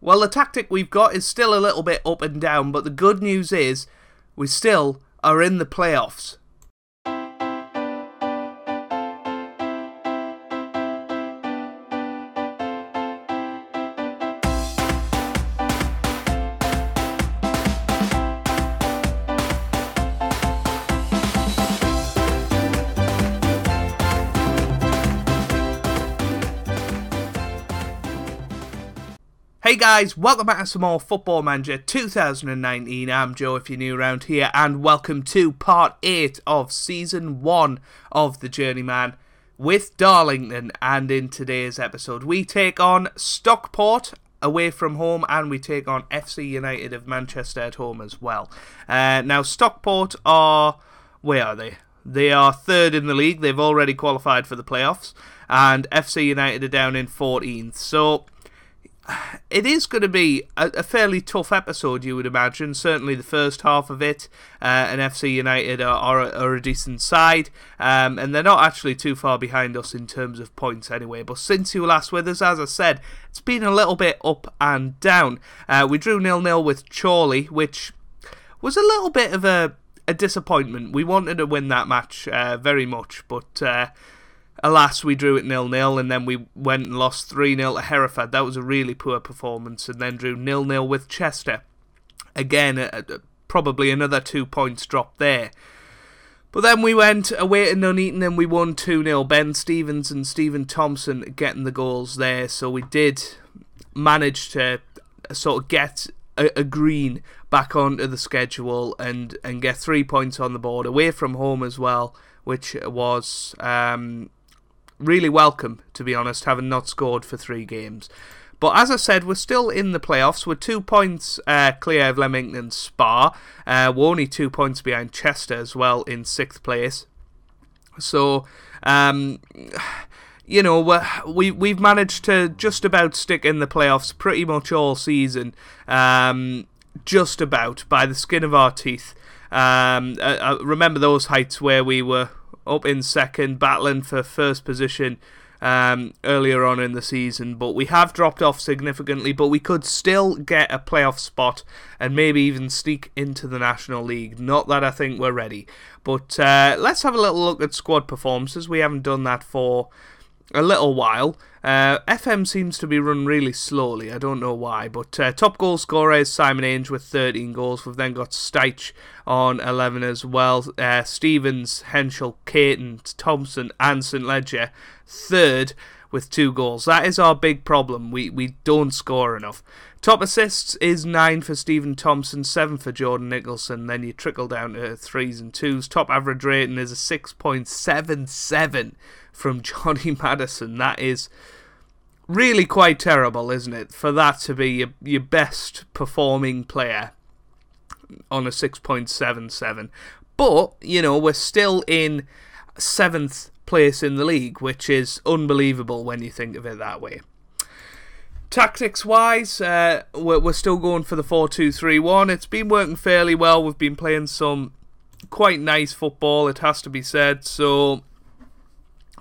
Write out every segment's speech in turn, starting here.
Well, the tactic we've got is still a little bit up and down, but the good news is we still are in the playoffs. Hey guys, welcome back to some more Football Manager 2019. I'm Joe if you're new around here, and welcome to part 8 of Season 1 of the Journeyman with Darlington. And in today's episode we take on Stockport away from home, and we take on FC United of Manchester at home as well. Now Stockport are, where are they? They are third in the league. They've already qualified for the playoffs, and FC United are down in 14th. So it is going to be a fairly tough episode, you would imagine. Certainly the first half of it, and FC United are a decent side, and they're not actually too far behind us in terms of points anyway. But since you were last with us, as I said, it's been a little bit up and down. We drew 0-0 with Chorley, which was a little bit of a disappointment. We wanted to win that match very much, but alas, we drew it 0-0, and then we went and lost 3-0 to Hereford. That was a really poor performance, and then drew 0-0 with Chester. Again, probably another 2 points dropped there. But then we went away to Nuneaton and we won 2-0. Ben Stevens and Stephen Thompson getting the goals there, so we did manage to sort of get a green back onto the schedule and get 3 points on the board away from home as well, which was really welcome, to be honest, having not scored for 3 games. But as I said, we're still in the playoffs. We're 2 points clear of Leamington and Spa. We're only 2 points behind Chester as well in 6th place. So, you know, we've managed to just about stick in the playoffs pretty much all season. Just about, by the skin of our teeth. I remember those heights where we were up in second, battling for first position earlier on in the season, but we have dropped off significantly, but we could still get a playoff spot and maybe even sneak into the National League. Not that I think we're ready, but let's have a little look at squad performances. We haven't done that for a little while. FM seems to be run really slowly. I don't know why, but top goal scorer is Simon Ainge with 13 goals. We've then got Steich on 11 as well. Stevens, Henschel, Caton, Thompson and St Ledger third with 2 goals. That is our big problem. We don't score enough. Top assists is 9 for Stephen Thompson, 7 for Jordan Nicholson. Then you trickle down to 3s and 2s. Top average rating is a 6.77 from Johnny Madison. That is really quite terrible, isn't it? For that to be your best performing player on a 6.77. But, you know, we're still in 7th place in the league, which is unbelievable when you think of it that way. Tactics-wise, we're still going for the 4-2-3-1. It's been working fairly well. We've been playing some quite nice football, it has to be said, so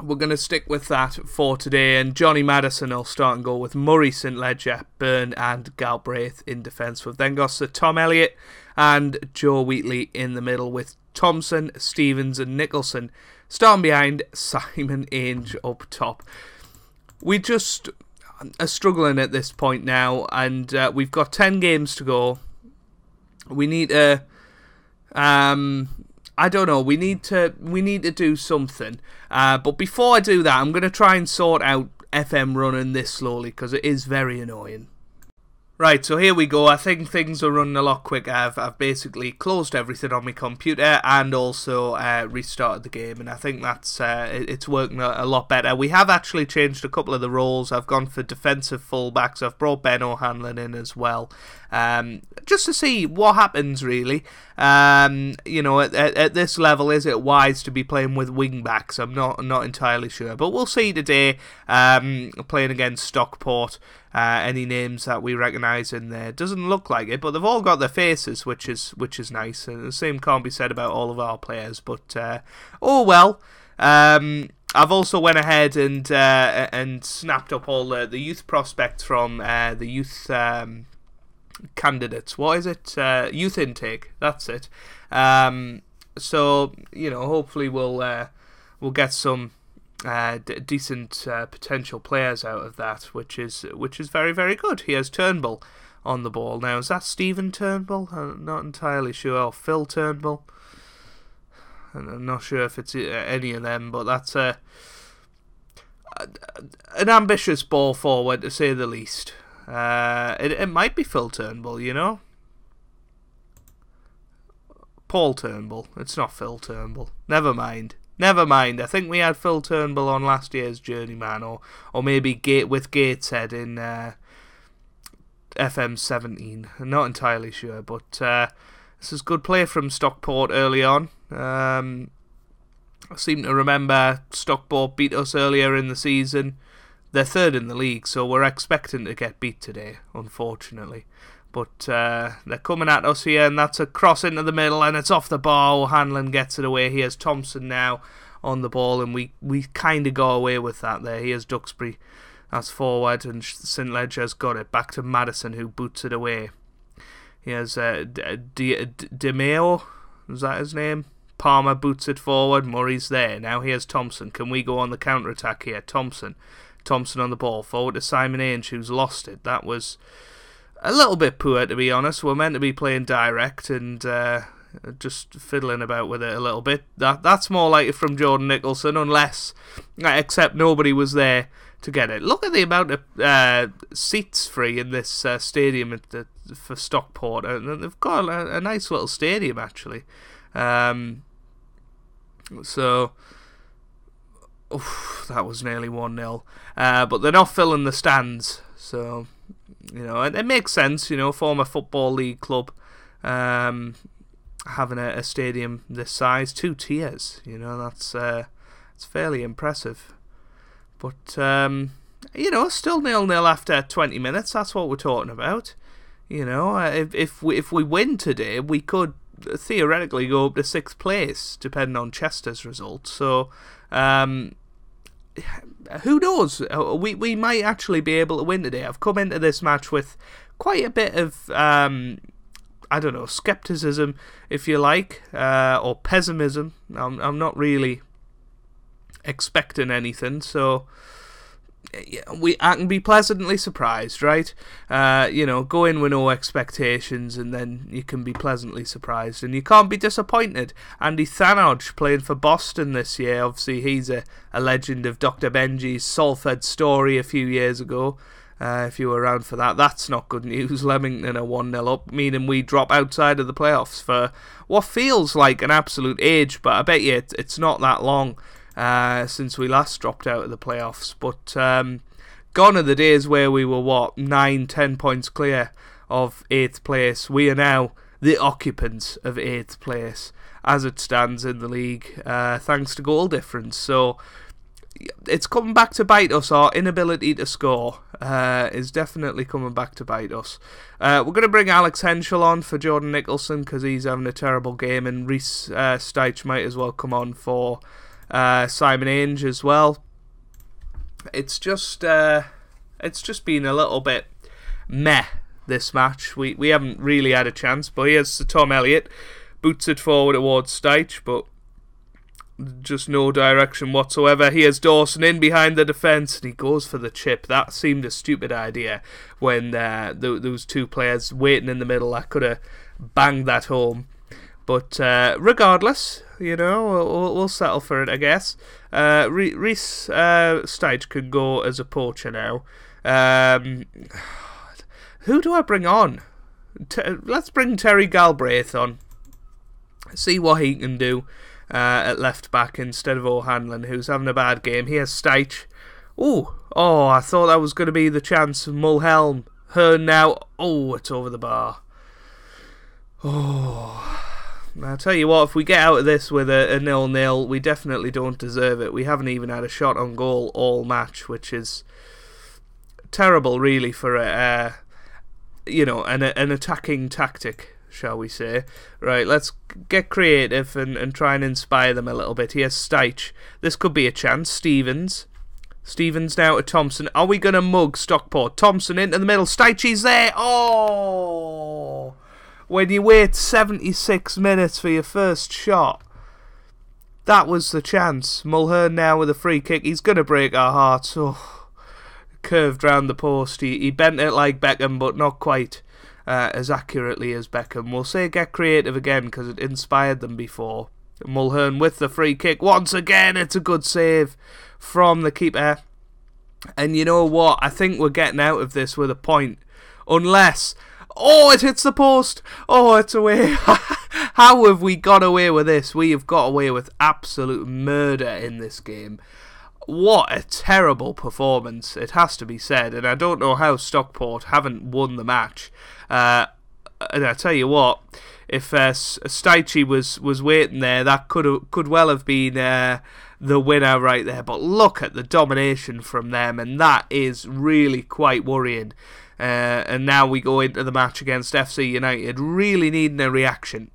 we're going to stick with that for today. And Johnny Madison will start and go with Murray, St Ledger, Byrne and Galbraith in defence. We've then got Sir Tom Elliott and Joe Wheatley in the middle, with Thompson, Stevens and Nicholson starting behind Simon Ainge up top. We just are struggling at this point now, and we've got 10 games to go. We need to I don't know, we need to do something. But before I do that, I'm going to try and sort out FM running this slowly, because it is very annoying. Right, so here we go. I think things are running a lot quicker. I've basically closed everything on my computer and also restarted the game, and I think that's it's working a lot better. We have actually changed a couple of the roles. I've gone for defensive fullbacks. I've brought Ben O'Hanlon in as well, just to see what happens, really. You know, at this level, is it wise to be playing with wing backs? I'm not entirely sure, but we'll see today. Playing against Stockport. Any names that we recognise in there? Doesn't look like it, but they've all got their faces, which is nice. And the same can't be said about all of our players, but oh well. I've also went ahead and snapped up all the youth prospects from the youth candidates. What is it? Youth intake. That's it. So hopefully we'll get some decent potential players out of that, which is very, very good. He has Turnbull on the ball now. Is that Stephen Turnbull? I'm not entirely sure. Or Phil Turnbull. I'm not sure if it's any of them, but that's an ambitious ball forward, to say the least. It might be Phil Turnbull, Paul Turnbull. It's not Phil Turnbull. Never mind. I think we had Phil Turnbull on last year's Journeyman, or maybe with Gateshead in FM19. I'm not entirely sure, but this is good play from Stockport early on. I seem to remember Stockport beat us earlier in the season. They're third in the league, so we're expecting to get beat today, unfortunately. But they're coming at us here, and that's a cross into the middle, and it's off the bar. O'Hanlon gets it away. Here's Thompson now on the ball, and we kind of go away with that there. Here's Duxbury. That's forward, and St Ledger's got it. Back to Madison, who boots it away. Here's DeMeo. Is that his name? Palmer boots it forward. Murray's there. Now here's Thompson. Can we go on the counter-attack here? Thompson on the ball. Forward to Simon Ainge, who's lost it. That was a little bit poor, to be honest. We're meant to be playing direct and just fiddling about with it a little bit. That's more like it from Jordan Nicholson, except nobody was there to get it. Look at the amount of seats free in this stadium for Stockport. They've got a nice little stadium, actually. So, that was nearly 1-0. But they're not filling the stands, so it makes sense. Former Football League club having a stadium this size, 2 tiers. That's it's fairly impressive. But still 0-0 after 20 minutes. That's what we're talking about. If we win today, we could theoretically go up to 6th place, depending on Chester's results. So, who knows? We might actually be able to win today. I've come into this match with quite a bit of, scepticism, if you like, or pessimism. I'm not really expecting anything, so I can be pleasantly surprised, right? Go in with no expectations, and then you can be pleasantly surprised, and you can't be disappointed. Andy Thanodge playing for Boston this year. Obviously, he's a legend of Dr. Benji's Salford story a few years ago. If you were around for that, that's not good news. Leamington are 1-0 up, meaning we drop outside of the playoffs for what feels like an absolute age, but I bet you it's not that long since we last dropped out of the playoffs. But gone are the days where we were 9-10 points clear of 8th place. We are now the occupants of 8th place as it stands in the league, thanks to goal difference. So it's coming back to bite us. Our inability to score is definitely coming back to bite us. We're going to bring Alex Henschel on for Jordan Nicholson because he's having a terrible game, and Rhys Steich might as well come on for Simon Ainge as well. It's just been a little bit meh, this match. We haven't really had a chance, but here's Sir Tom Elliott, boots it forward towards Steich, but just no direction whatsoever. Here's Dawson in behind the defence, and he goes for the chip. That seemed a stupid idea when those two players waiting in the middle. I could have banged that home. But regardless, we'll settle for it, I guess. Rhys Steich can go as a poacher now. Who do I bring on? Let's bring Terry Galbraith on. See what he can do at left back instead of O'Hanlon, who's having a bad game. Here's Steich. Oh, I thought that was going to be the chance of Mulhelm. Hearn now. Oh, it's over the bar. Oh, I'll tell you what, if we get out of this with a 0-0, we definitely don't deserve it. We haven't even had a shot on goal all match, which is terrible, really, for an attacking tactic. shall we say. Right, let's get creative and try and inspire them a little bit. Here's Steich. This could be a chance. Stevens now to Thompson. Are we going to mug Stockport? Thompson into the middle. Steichi's there. Oh! When you wait 76 minutes for your first shot. That was the chance. Mulhern now with a free kick. He's going to break our hearts. Oh, curved round the post. He bent it like Beckham, but not quite as accurately as Beckham. We'll say get creative again because it inspired them before. Mulhern with the free kick. Once again, it's a good save from the keeper. And you know what? I think we're getting out of this with a point. Unless... Oh, it hits the post. Oh, it's away. How have we got away with this? We have got away with absolute murder in this game. What a terrible performance, it has to be said. And I don't know how Stockport haven't won the match. And I tell you what, if Steichi was waiting there, that could well have been the winner right there. But look at the domination from them, and that is really quite worrying. And now we go into the match against FC United, really needing a reaction.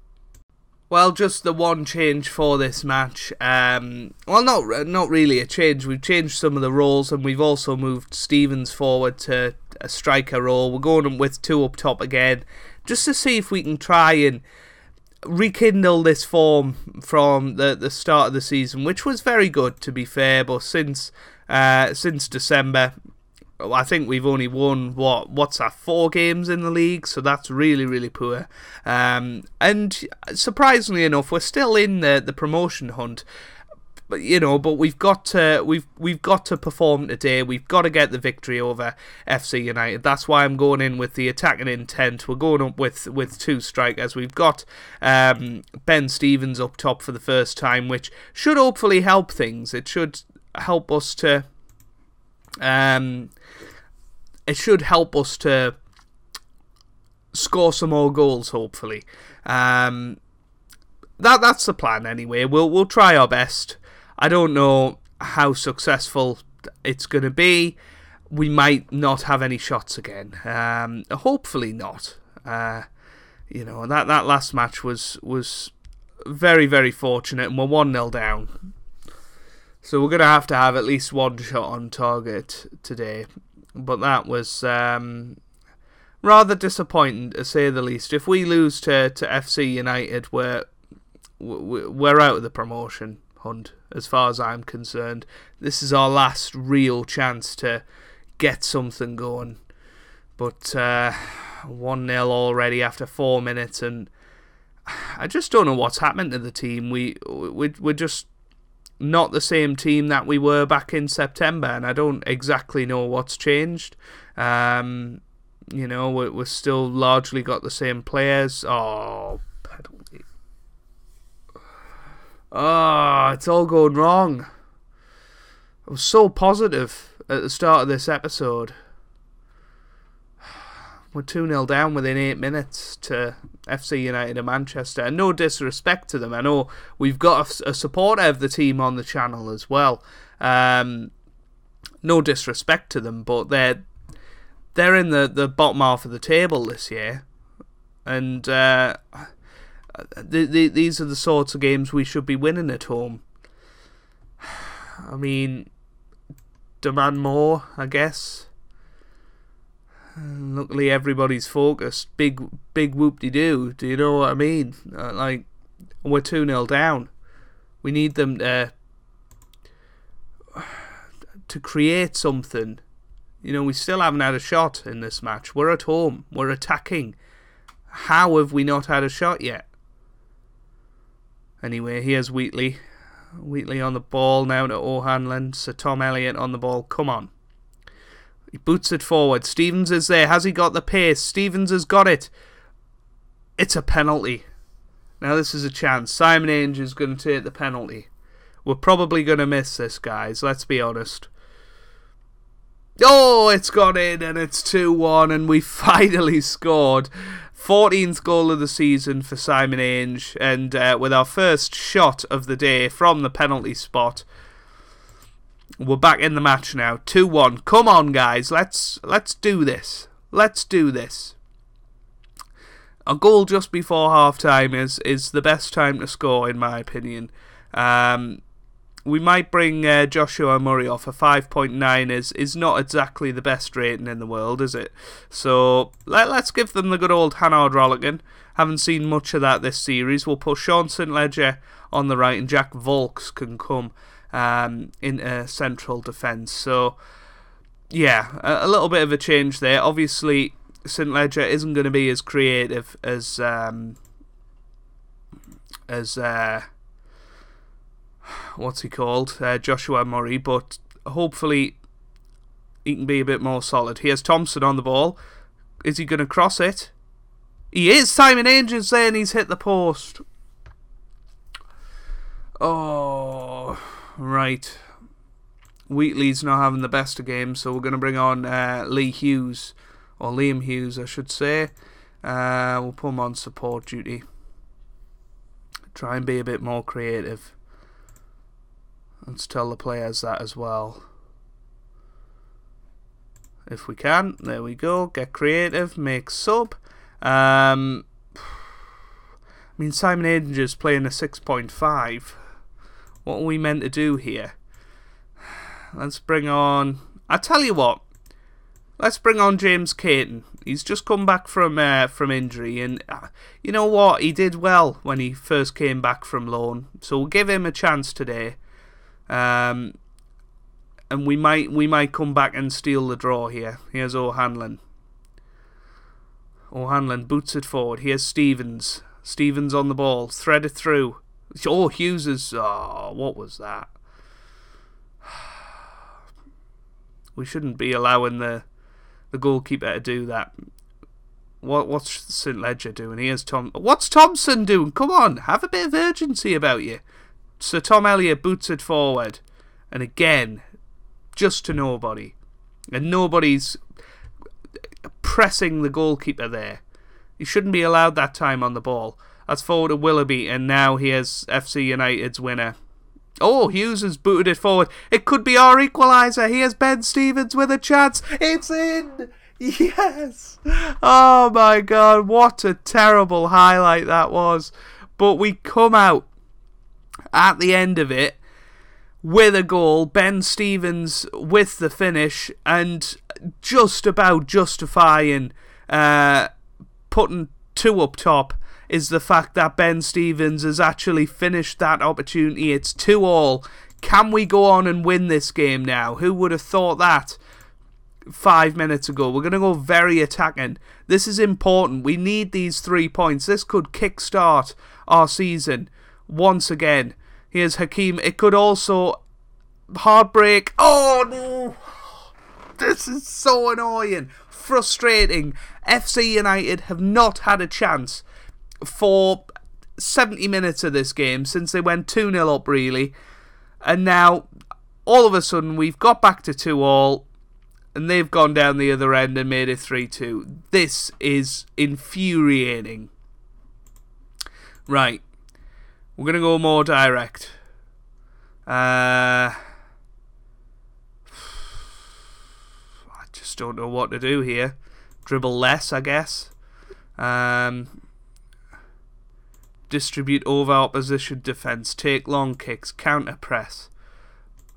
Well, just the one change for this match. Well, not really a change. We've changed some of the roles, and we've also moved Stevens forward to a striker role. We're going with two up top again, just to see if we can try and rekindle this form from the start of the season, which was very good, to be fair. But since December, I think we've only won, what's that, 4 games in the league, so that's really, really poor. And surprisingly enough, we're still in the promotion hunt. But we've got to perform today. We've got to get the victory over FC United. That's why I'm going in with the attacking intent. We're going up with 2 strikers. We've got Ben Stevens up top for the first time, which should hopefully help things. It should help us to... it should help us to score some more goals, hopefully. That's the plan anyway. We'll try our best. I don't know how successful it's going to be. We might not have any shots again. Hopefully not. That last match was very, very fortunate, and we're 1-0 down. So we're going to have at least one shot on target today. But that was rather disappointing, to say the least. If we lose to FC United, we're out of the promotion hunt, as far as I'm concerned. This is our last real chance to get something going. But 1-0 already after 4 minutes, and I just don't know what's happened to the team. We're just not the same team that we were back in September, and I don't exactly know what's changed. We're still largely got the same players. Oh, penalty. Oh, it's all going wrong. I was so positive at the start of this episode. We're 2-0 down within 8 minutes to FC United of Manchester. And no disrespect to them. I know we've got a supporter of the team on the channel as well. No disrespect to them, but they're in the bottom half of the table this year. And these are the sorts of games we should be winning at home. I mean, demand more, I guess. Luckily, everybody's focused. Big whoop-de-doo. Do you know what I mean? We're 2-0 down. We need them to create something. We still haven't had a shot in this match. We're at home. We're attacking. How have we not had a shot yet? Anyway, here's Wheatley. Wheatley on the ball now to O'Hanlon. Sir Tom Elliott on the ball. Come on. He boots it forward. Stevens is there. Has he got the pace? Stevens has got it. It's a penalty. Now this is a chance. Simon Ainge is going to take the penalty. We're probably going to miss this, guys. Let's be honest. Oh, it's gone in, and it's 2-1, and we finally scored. 14th goal of the season for Simon Ainge, and with our first shot of the day from the penalty spot. We're back in the match now. 2-1. Come on, guys. Let's do this. Let's do this. A goal just before half-time is the best time to score, in my opinion. We might bring Joshua Murray off. A 5.9 is not exactly the best rating in the world, is it? So let's give them the good old Hannard Rolligan. Haven't seen much of that this series. We'll put Sean St. Ledger on the right, and Jack Volks can come into central defence. So, yeah, a little bit of a change there. Obviously, St. Ledger isn't going to be as creative as what's he called? Joshua Murray, but hopefully he can be a bit more solid. Here's Thompson on the ball. Is he going to cross it? He is! Simon Ainger's there and he's hit the post. Oh, right. Wheatley's not having the best of games, so we're going to bring on Liam Hughes, I should say. We'll put him on support duty. Try and be a bit more creative. Let's tell the players that as well. If we can. There we go. Get creative. Make sub. I mean, Simon Ainger's playing a 6.5. What are we meant to do here? Let's bring on... I tell you what. Let's bring on James Caton. He's just come back from injury, and you know what? He did well when he first came back from loan. So we'll give him a chance today. And we might come back and steal the draw here. Here's O'Hanlon. O'Hanlon boots it forward. Here's Stevens. Stevens on the ball. Thread it through. Oh, Hughes is... Oh, what was that? We shouldn't be allowing the goalkeeper to do that. What's St. Ledger doing? Here's Tom... What's Thompson doing? Come on, have a bit of urgency about you. So Tom Elliott boots it forward. And again, just to nobody. And nobody's pressing the goalkeeper there. He shouldn't be allowed that time on the ball. That's forward to Willoughby, and now here's FC United's winner. Oh, Hughes has booted it forward. It could be our equaliser. Here's Ben Stevens with a chance. It's in! Yes! Oh my God, what a terrible highlight that was. But we come out at the end of it with a goal. Ben Stevens with the finish, and just about justifying putting two up top is the fact that Ben Stevens has actually finished that opportunity. It's 2-2. Can we go on and win this game now? Who would have thought that 5 minutes ago? We're going to go very attacking. This is important. We need these 3 points. This could kickstart our season once again. Here's Hakeem. It could also... Heartbreak. Oh no! This is so annoying. Frustrating. FC United have not had a chance for 70 minutes of this game since they went 2-0 up, really. And now, all of a sudden, we've got back to 2-2, and they've gone down the other end and made it 3-2. This is infuriating. Right. We're going to go more direct. I just don't know what to do here. Dribble less, I guess. Distribute over opposition defence. Take long kicks. Counter press.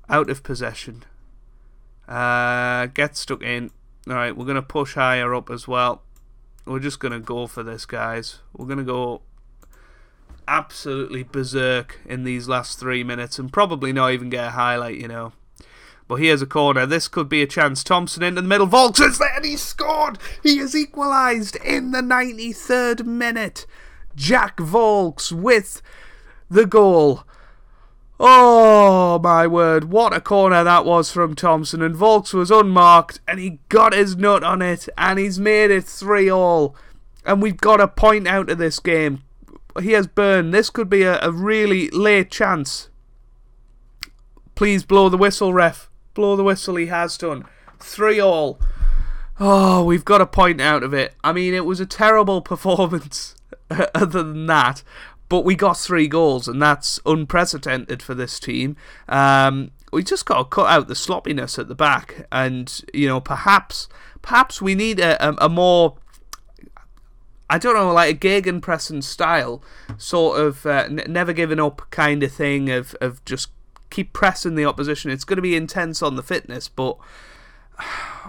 Out of possession. Get stuck in. Alright, we're going to push higher up as well. We're just going to go for this, guys. We're going to go absolutely berserk in these last 3 minutes and probably not even get a highlight, you know. But here's a corner. This could be a chance. Thompson into the middle. Volks is there and he scored. He has equalised in the 93rd minute. Jack Volks with the goal. Oh my word, what a corner that was from Thompson, and Volks was unmarked and he got his nut on it and he's made it 3-3, and we've got a point out of this game. Here's Byrne. This could be a really late chance. Please blow the whistle, ref. Blow the whistle. He has done. 3-3. Oh, we've got a point out of it. I mean, it was a terrible performance other than that, but we got 3 goals, and that's unprecedented for this team. We just got to cut out the sloppiness at the back, and you know, perhaps we need a more I don't know, like a gegenpressing style, sort of never giving up kind of thing of just keep pressing the opposition. It's going to be intense on the fitness, but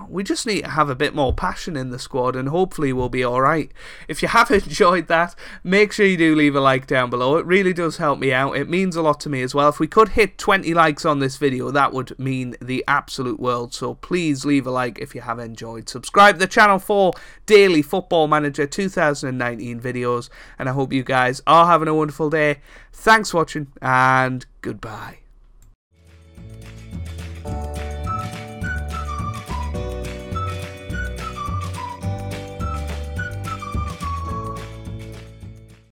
we just need to have a bit more passion in the squad, and hopefully we'll be alright. If you have enjoyed that, make sure you do leave a like down below. It really does help me out. It means a lot to me as well. If we could hit 20 likes on this video, that would mean the absolute world. So please leave a like if you have enjoyed. Subscribe to the channel for daily Football Manager 2019 videos, and I hope you guys are having a wonderful day. Thanks for watching, and goodbye.